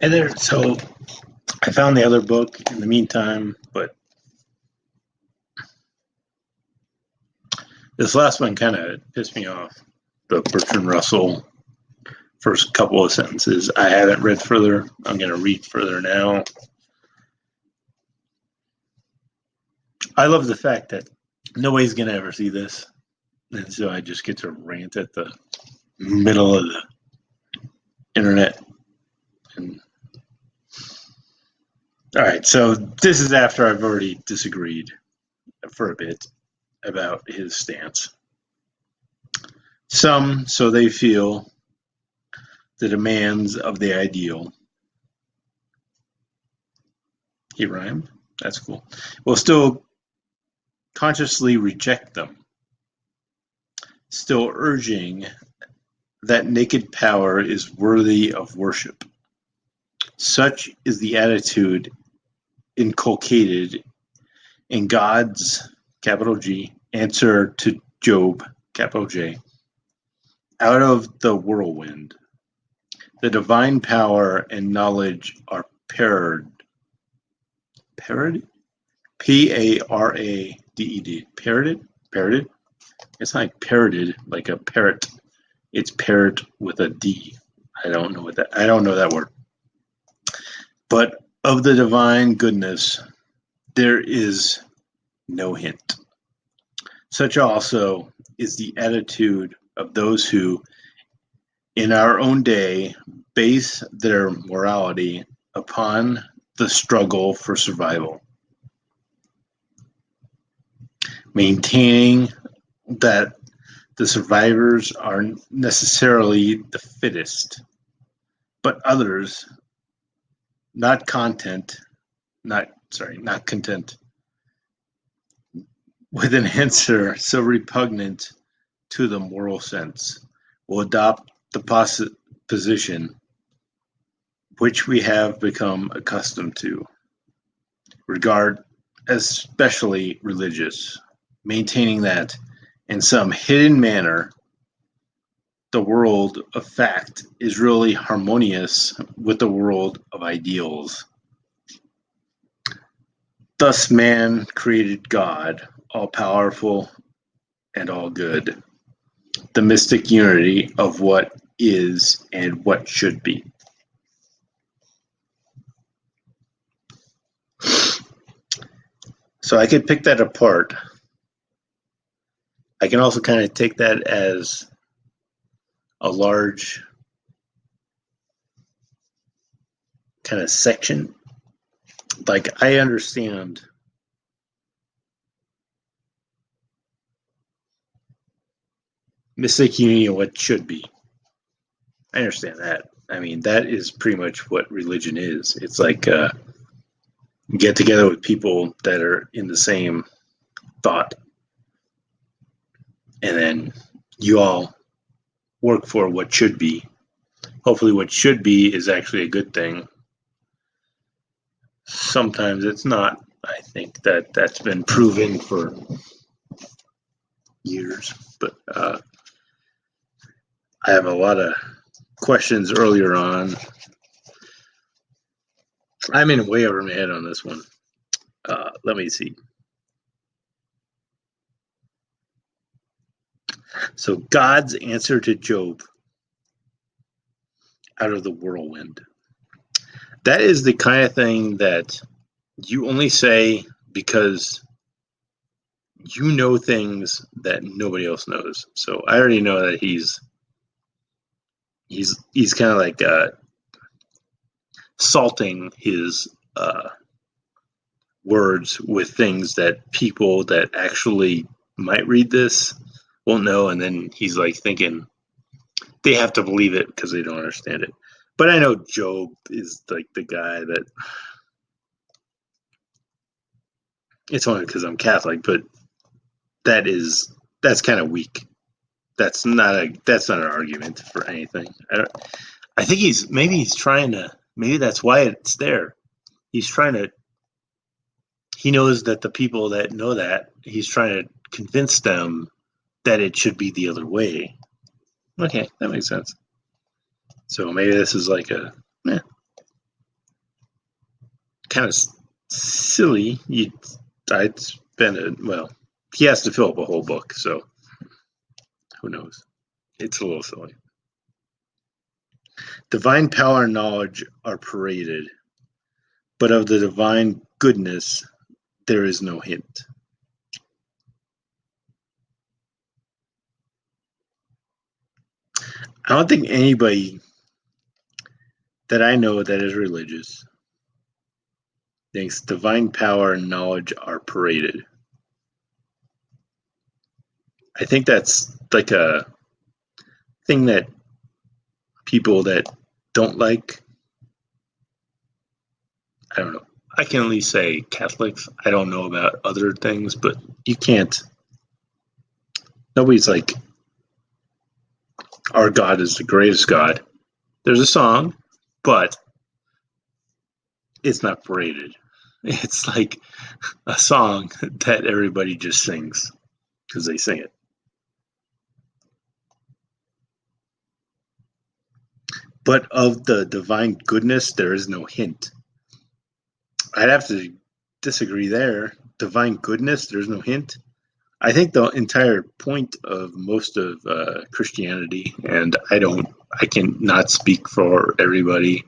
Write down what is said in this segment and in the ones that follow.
And there, so I found the other book in the meantime, but this last one kind of pissed me off. The Bertrand Russell first couple of sentences. I haven't read further. I'm going to read further now. I love the fact that nobody's going to ever see this. And so I just get to rant at the middle of the internet. And, all right, so this is after I've already disagreed for a bit about his stance. Some, so they feel, the demands of the ideal. He rhymed? That's cool. Will still consciously reject them, still urging that naked power is worthy of worship. Such is the attitude inculcated in God's, capital G, answer to Job, capital J. Out of the whirlwind, the divine power and knowledge are parroted. Parroted? P-A-R-A-D-E-D. Parroted? Parroted? It's not like parroted, like a parrot. It's parrot with a D. I don't know that word. But of the divine goodness, there is no hint. Such also is the attitude of those who, in our own day, base their morality upon the struggle for survival, maintaining that the survivors are necessarily the fittest, but others not content with an answer so repugnant to the moral sense, will adopt the position which we have become accustomed to regard as specially religious, maintaining that in some hidden manner the world of fact is really harmonious with the world of ideals. Thus man created God, all-powerful and all good, the mystic unity of what is and what should be. So I could pick that apart. I can also kind of take that as a large kind of section. Like, I understand mystic unity of what should be. I understand that. I mean, that is pretty much what religion is. It's like get together with people that are in the same thought, and then you all work for what should be. Hopefully what should be is actually a good thing. Sometimes it's not. I think that's been proven for years, but I have a lot of questions earlier on. I'm in way over my head on this one. Let me see. So God's answer to Job out of the whirlwind. That is the kind of thing that you only say because you know things that nobody else knows. So I already know that he's kind of like salting his words with things that people that actually might read this won't know, and then he's like thinking they have to believe it because they don't understand it. But I know Job is like the guy that, it's only because I'm Catholic, but that's kind of weak. That's not an argument for anything. I think maybe that's why it's there. He knows that the people that know that, he's trying to convince them that it should be the other way. Okay, that makes sense. So maybe this is like kind of silly. I'd spend it. Well, he has to fill up a whole book, so who knows? It's a little silly. Divine power and knowledge are paraded, but of the divine goodness there is no hint. I don't think anybody that I know that is religious thinks divine power and knowledge are paraded. I think that's like a thing that people that don't like, I don't know. I can at least say Catholics. I don't know about other things, but you can't. Nobody's like, our God is the greatest God. There's a song, but it's not paraded. It's like a song that everybody just sings because they sing it. But of the divine goodness, there is no hint. I'd have to disagree there. Divine goodness, there's no hint. I think the entire point of most of Christianity, and I can not speak for everybody.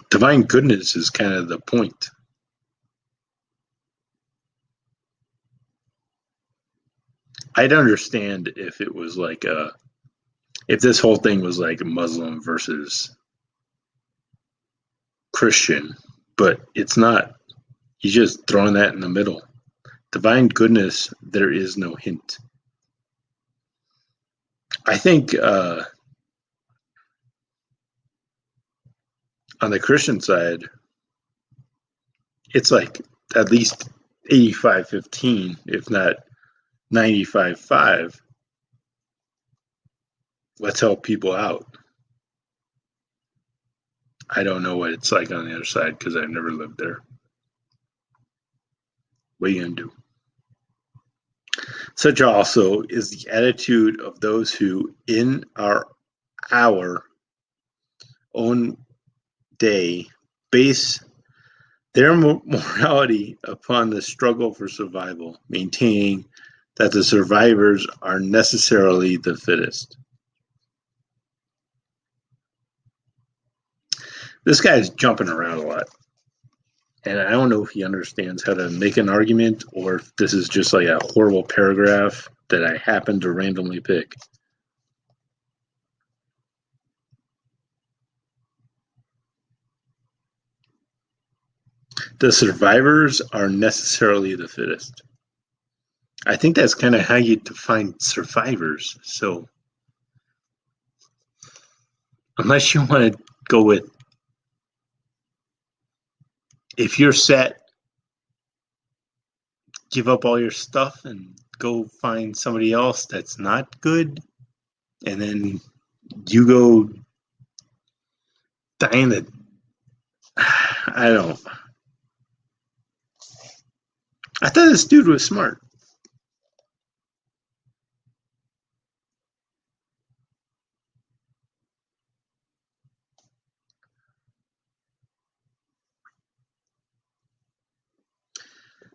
Divine goodness is kind of the point. I'd understand if it was like if this whole thing was like Muslim versus Christian, but it's not. He's just throwing that in the middle. Divine goodness, there is no hint. I think on the Christian side, it's like at least 85-15, if not 95-5. Let's help people out. I don't know what it's like on the other side because I've never lived there. What are you going to do? Such also is the attitude of those who, in our own day, base their morality upon the struggle for survival, maintaining that the survivors are necessarily the fittest. This guy's jumping around a lot. And I don't know if he understands how to make an argument or if this is just like a horrible paragraph that I happen to randomly pick. The survivors are necessarily the fittest. I think that's kind of how you define survivors. So, unless you want to go with, if you're set, give up all your stuff and go find somebody else that's not good, and then you go die in the. I don't. I thought this dude was smart.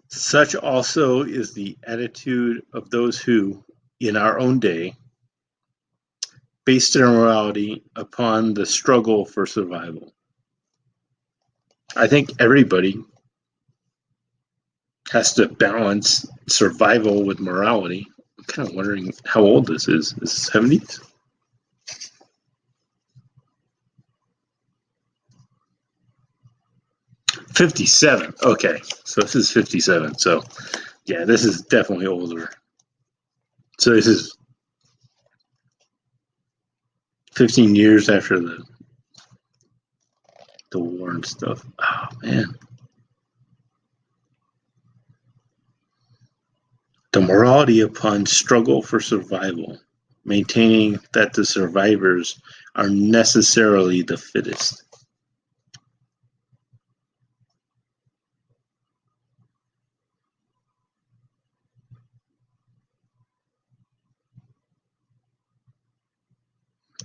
Such also is the attitude of those who, in our own day, base their morality upon the struggle for survival. I think everybody has to balance survival with morality. I'm kind of wondering how old this is. Is it 70s? '57. Okay, so this is 57. So, yeah, this is definitely older. So this is 15 years after the war and stuff. Oh man. The morality upon struggle for survival, maintaining that the survivors are necessarily the fittest.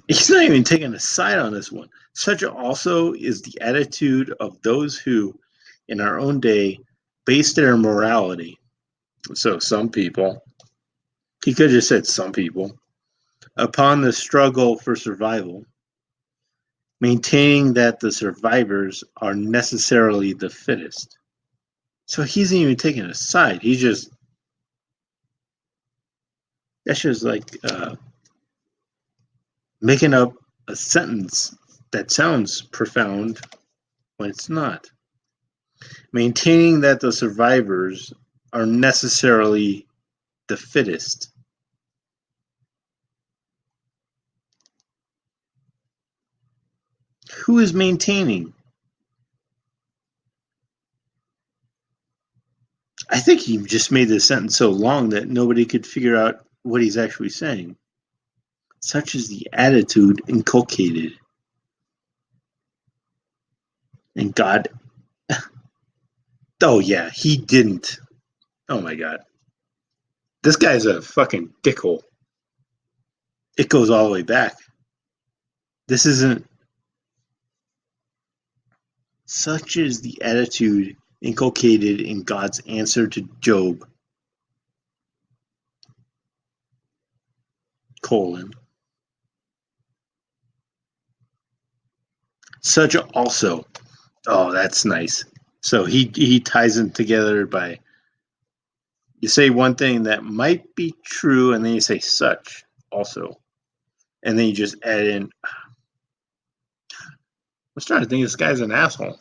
He's not even taking a side on this one. Such also is the attitude of those who, in our own day, base their morality. So some people, he could have just said some people, upon the struggle for survival, maintaining that the survivors are necessarily the fittest. So he isn't even taking a side. That's just like making up a sentence that sounds profound when it's not. Maintaining that the survivors are necessarily the fittest. Who is maintaining? I think he just made this sentence so long that nobody could figure out what he's actually saying. Such is the attitude inculcated. And God, oh yeah, he didn't. Oh my God. This guy's a fucking dickhole. It goes all the way back. This isn't. Such is the attitude inculcated in God's answer to Job. Colon. Such also. Oh, that's nice. So he ties them together by, you say one thing that might be true, and then you say such also, and then you just add in. I was trying to think this guy's an asshole,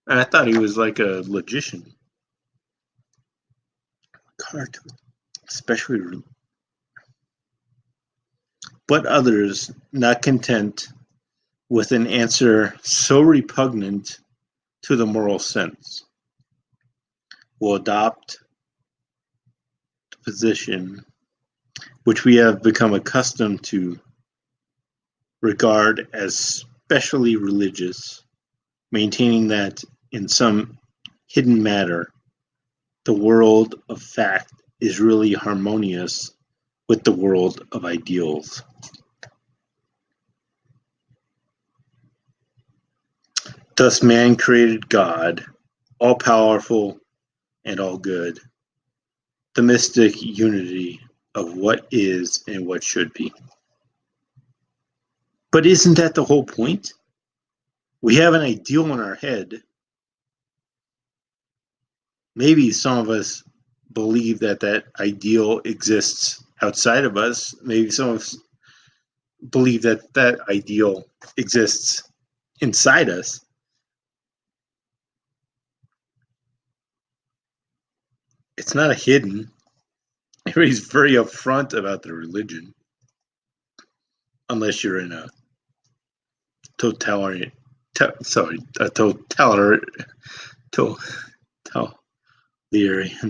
and I thought he was like a logician. Cartoon, especially, but others not content with an answer so repugnant to the moral sense will adopt the position which we have become accustomed to regard as specially religious, maintaining that in some hidden matter the world of fact is really harmonious with the world of ideals. Thus man created God, all-powerful and all-good, the mystic unity of what is and what should be. But isn't that the whole point? We have an ideal in our head. Maybe some of us believe that that ideal exists outside of us. Maybe some of us believe that that ideal exists inside us. It's not a hidden. Everybody's very upfront about their religion, unless you're in a totalitarian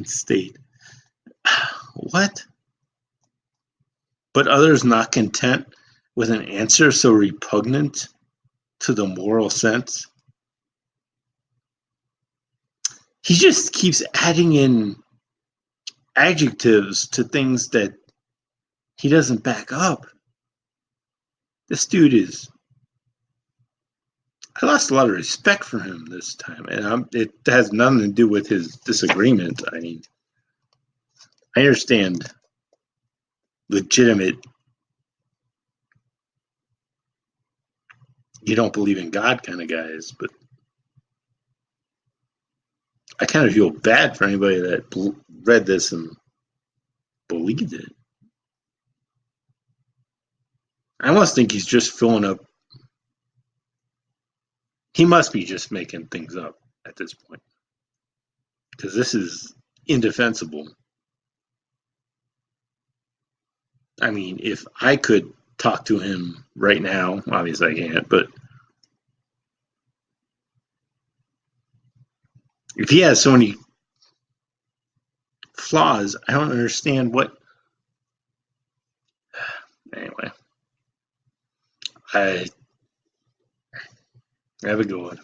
state. What? But others not content with an answer so repugnant to the moral sense. He just keeps adding in adjectives to things that he doesn't back up. This dude is. I lost a lot of respect for him this time, and it has nothing to do with his disagreement. I mean, I understand legitimate. You don't believe in God kind of guys, but I kind of feel bad for anybody that read this and believed it. I almost think he's just filling up. He must be just making things up at this point, because this is indefensible. I mean, if I could talk to him right now, obviously I can't, but if he has so many flaws, I don't understand what. Anyway, I have a good one.